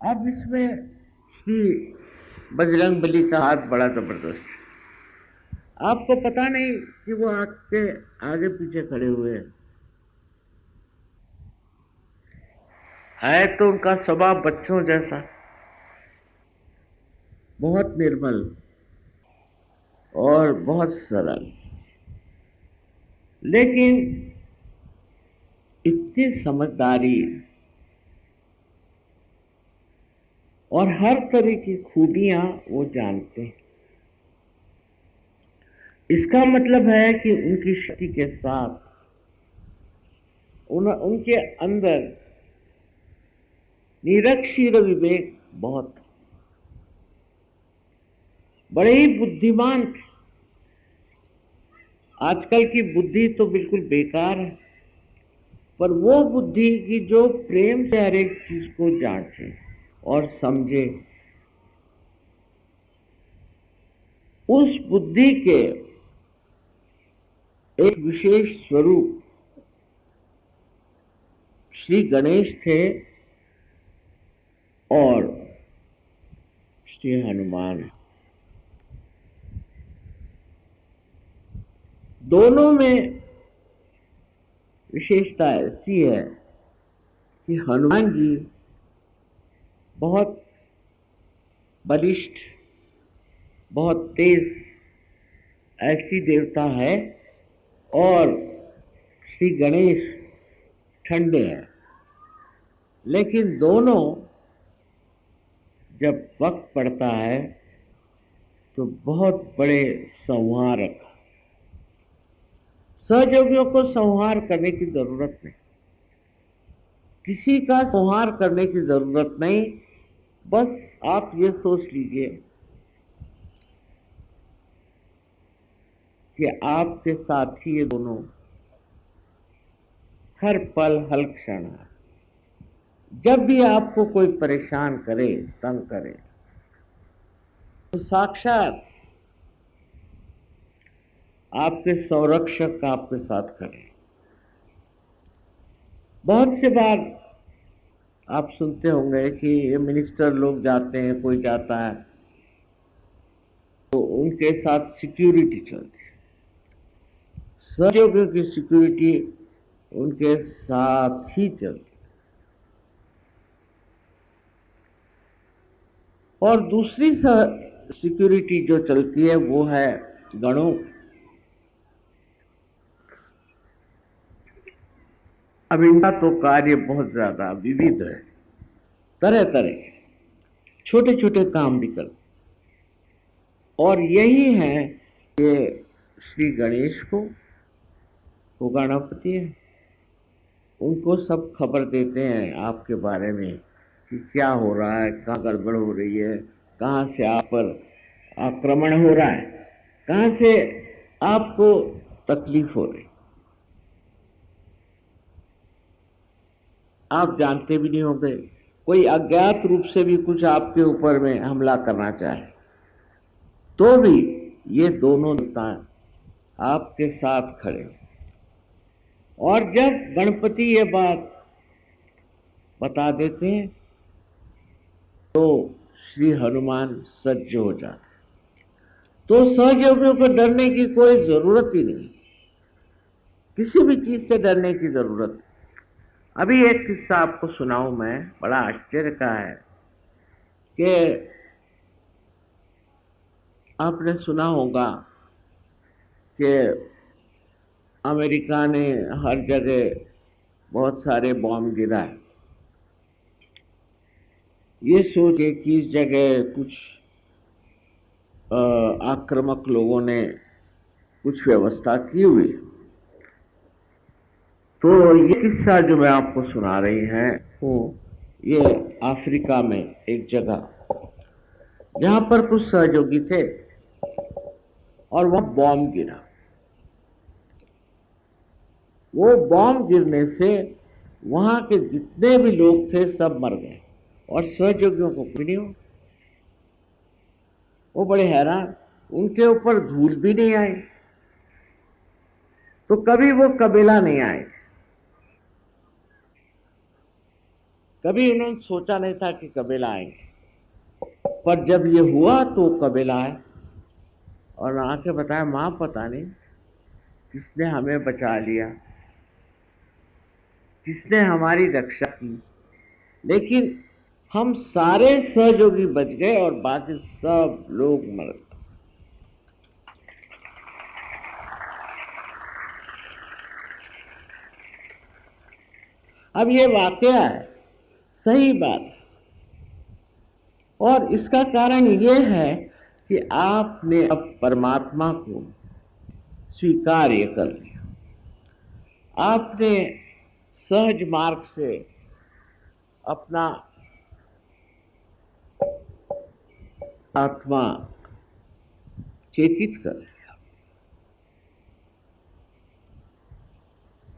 अब इसमें श्री बजरंग बली का हाथ बड़ा जबरदस्त है। आपको पता नहीं कि वो आपके आगे पीछे खड़े हुए हैं। है तो उनका स्वभाव बच्चों जैसा, बहुत निर्मल और बहुत सरल, लेकिन इतनी समझदारी और हर तरह की खूबियां वो जानते हैं। इसका मतलब है कि उनकी शक्ति के साथ उनके अंदर निरक्षीर विवेक बहुत, बड़े ही बुद्धिमान थे। आजकल की बुद्धि तो बिल्कुल बेकार है, पर वो बुद्धि की जो प्रेम से हर एक चीज को जांचे और समझे, उस बुद्धि के एक विशेष स्वरूप श्री गणेश थे और श्री हनुमान। दोनों में विशेषता ऐसी है कि हनुमान जी बहुत बलिष्ठ, बहुत तेज ऐसी देवता है, और श्री गणेश ठंडे हैं। लेकिन दोनों जब वक्त पड़ता है तो बहुत बड़े संहारक। सहयोगियों को संहार करने की जरूरत नहीं, किसी का संहार करने की जरूरत नहीं। बस आप ये सोच लीजिए कि आपके साथ ही ये दोनों हर पल हर क्षण है। जब भी आपको कोई परेशान करे, तंग करे, तो साक्षात आपके संरक्षक आपके साथ खड़े। बहुत से बार आप सुनते होंगे कि ये मिनिस्टर लोग जाते हैं, कोई जाता है तो उनके साथ सिक्योरिटी चलती है। सहयोगियों की सिक्योरिटी उनके साथ ही चलती है। और दूसरी सिक्योरिटी जो चलती है वो है गणों। अब इनका तो कार्य बहुत ज्यादा विविध है, तरह तरह के छोटे छोटे काम भी करते, और यही है कि श्री गणेश को, वो गणपति है, उनको सब खबर देते हैं आपके बारे में कि क्या हो रहा है, कहाँ गड़बड़ हो रही है, कहाँ से आप पर आक्रमण हो रहा है, कहाँ से आपको तकलीफ हो रही। आप जानते भी नहीं होंगे, कोई अज्ञात रूप से भी कुछ आपके ऊपर में हमला करना चाहे तो भी ये दोनों नेता आपके साथ खड़े। और जब गणपति ये बात बता देते हैं तो श्री हनुमान सज्ज हो जाते। तो सहयोगियों को डरने की कोई जरूरत ही नहीं, किसी भी चीज से डरने की जरूरत नहीं। अभी एक किस्सा आपको सुनाऊं मैं, बड़ा आश्चर्य का है कि आपने सुना होगा कि अमेरिका ने हर जगह बहुत सारे बॉम्ब गिराए, ये सोच के कि इस जगह कुछ आक्रामक लोगों ने कुछ व्यवस्था की हुई। तो ये किस्सा जो मैं आपको सुना रही हैं वो ये अफ्रीका में एक जगह जहां पर कुछ सहयोगी थे और वहां बॉम्ब गिरा। वो बॉम्ब गिरने से वहां के जितने भी लोग थे सब मर गए और सहयोगियों को कुछ नहीं हुआ। वो बड़े हैरान, उनके ऊपर धूल भी नहीं आई, तो कभी वो कबीला नहीं आए। कभी उन्होंने सोचा नहीं था कि कबीला आएंगे, पर जब ये हुआ तो कबीला आए और आके बताया, मां पता नहीं किसने हमें बचा लिया, किसने हमारी रक्षा की, लेकिन हम सारे सहयोगी बच गए और बाकी सब लोग मर गए। अब ये वाकया है, सही बात है, और इसका कारण ये है कि आपने अब परमात्मा को स्वीकार्य कर लिया। आपने सहज मार्ग से अपना आत्मा चेतित कर लिया।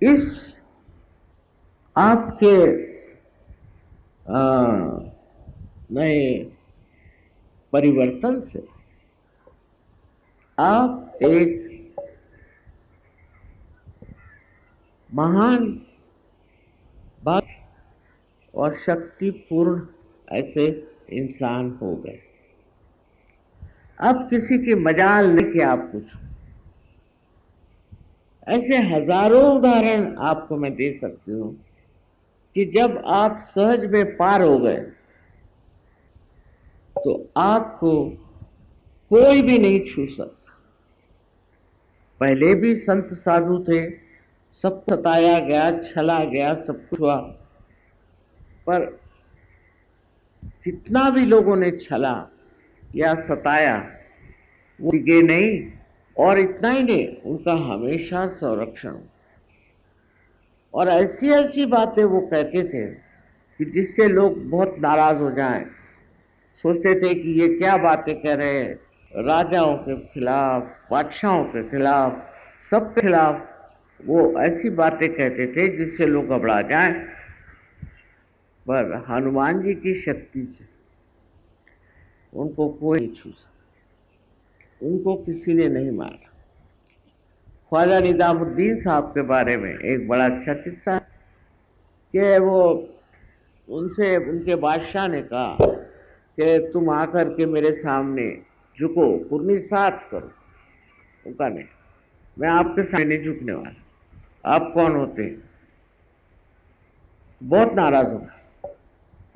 इस आपके नए परिवर्तन से आप एक महान बात और शक्तिपूर्ण ऐसे इंसान हो गए। अब किसी की मजाल नहीं कि आप कुछ, ऐसे हजारों उदाहरण आपको मैं दे सकती हूं कि जब आप सहज में पार हो गए तो आपको कोई भी नहीं छू सकता। पहले भी संत साधु थे, सब सताया गया, छला गया, सब कुछ हुआ, पर कितना भी लोगों ने छला या सताया वो टिके नहीं, और इतना ही नहीं, उनका हमेशा संरक्षण। और ऐसी ऐसी बातें वो कहते थे कि जिससे लोग बहुत नाराज हो जाएं, सोचते थे कि ये क्या बातें कह रहे हैं, राजाओं के खिलाफ, बादशाहों के खिलाफ, सब के खिलाफ वो ऐसी बातें कहते थे जिससे लोग घबरा जाएं। पर हनुमान जी की शक्ति से उनको कोई नहीं छू सका, उनको किसी ने नहीं मारा। ख्वाजा निजामुद्दीन साहब के बारे में एक बड़ा अच्छा किस्सा कि वो उनसे उनके बादशाह ने कहा कि तुम आकर के मेरे सामने झुको, कुर्नी साथ करो। उनका नहीं, मैं आपके सामने नहीं झुकने वाला, आप कौन होते हैं? बहुत नाराज हुआ।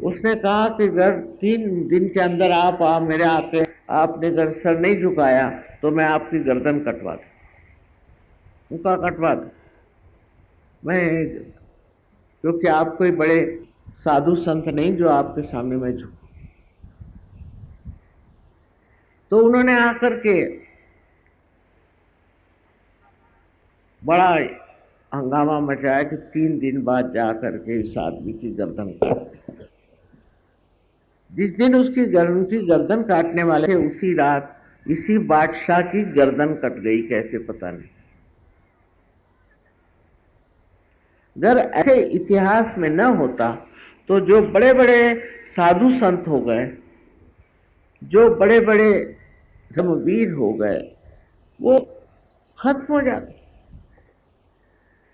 उसने कहा कि अगर 3 दिन के अंदर आप मेरे आके आपने अगर सर नहीं झुकाया तो मैं आपकी गर्दन कटवा दूं। उनका कटवा दूं मैं, क्योंकि आप कोई बड़े साधु संत नहीं जो आपके सामने मैं झुकूं। तो उन्होंने आकर के बड़ा हंगामा मचाया कि 3 दिन बाद जाकर के इस आदमी की गर्दन काट। जिस दिन उसकी गर्दन काटने वाले थे उसी रात इसी बादशाह की गर्दन कट गई, कैसे पता नहीं। अगर ऐसे इतिहास में न होता तो जो बड़े बड़े साधु संत हो गए, जो बड़े बड़े धर्मवीर हो गए, वो खत्म हो जाते,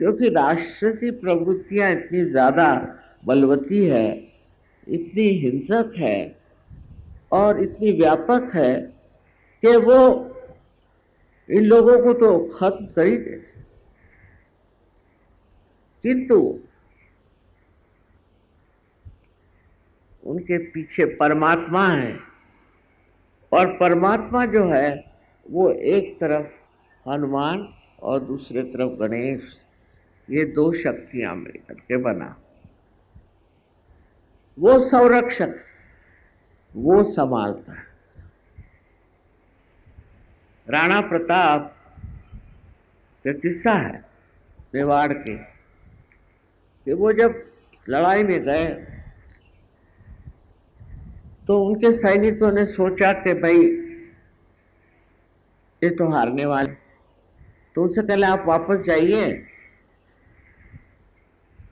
क्योंकि राक्षसी प्रवृत्तियां इतनी ज्यादा बलवती है, इतनी हिंसक है और इतनी व्यापक है कि वो इन लोगों को तो खत्म कर ही देते। किंतु उनके पीछे परमात्मा है, और परमात्मा जो है वो एक तरफ हनुमान और दूसरे तरफ गणेश, ये 2 शक्तियां मिलकर के बना। वो संरक्षक, वो संभालता है। राणा प्रताप का किस्सा है मेवाड़ के, कि वो जब लड़ाई में गए तो उनके सैनिकों ने सोचा कि भाई ये तो हारने वाले, तो उनसे पहले आप वापस जाइए,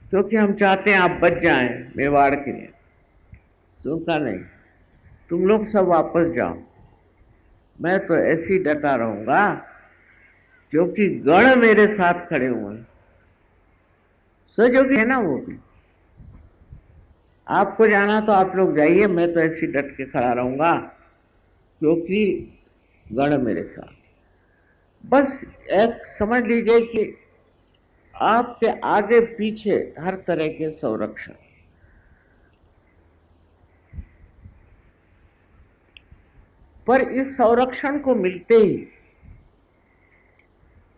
क्योंकि हम चाहते हैं आप बच जाएं मेवाड़ के लिए। सुनता नहीं, तुम लोग सब वापस जाओ, मैं तो ऐसी डटा रहूंगा क्योंकि गण मेरे साथ खड़े हुए हैं। सहयोगी है ना वो भी, आपको जाना तो आप लोग जाइए, मैं तो ऐसी डट के खड़ा रहूंगा, क्योंकि गण मेरे साथ। बस एक समझ लीजिए कि आपके आगे पीछे हर तरह के संरक्षण। पर इस संरक्षण को मिलते ही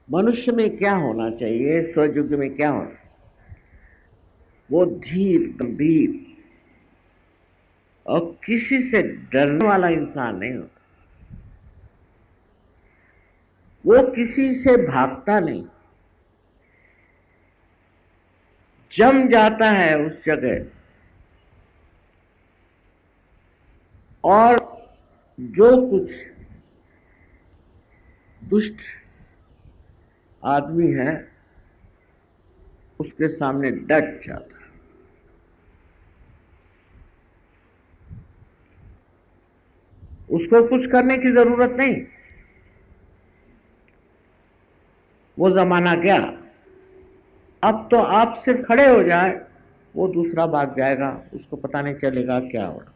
मनुष्य में क्या होना चाहिए, स्वयुग में क्या होना, वो धीर गंभीर और किसी से डरने वाला इंसान नहीं होता। वो किसी से भागता नहीं, जम जाता है उस जगह। और जो कुछ दुष्ट आदमी है उसके सामने डट जाता है। उसको कुछ करने की जरूरत नहीं। वो जमाना गया, अब तो आप सिर्फ खड़े हो जाए, वो दूसरा भाग जाएगा, उसको पता नहीं चलेगा क्या हो रहा।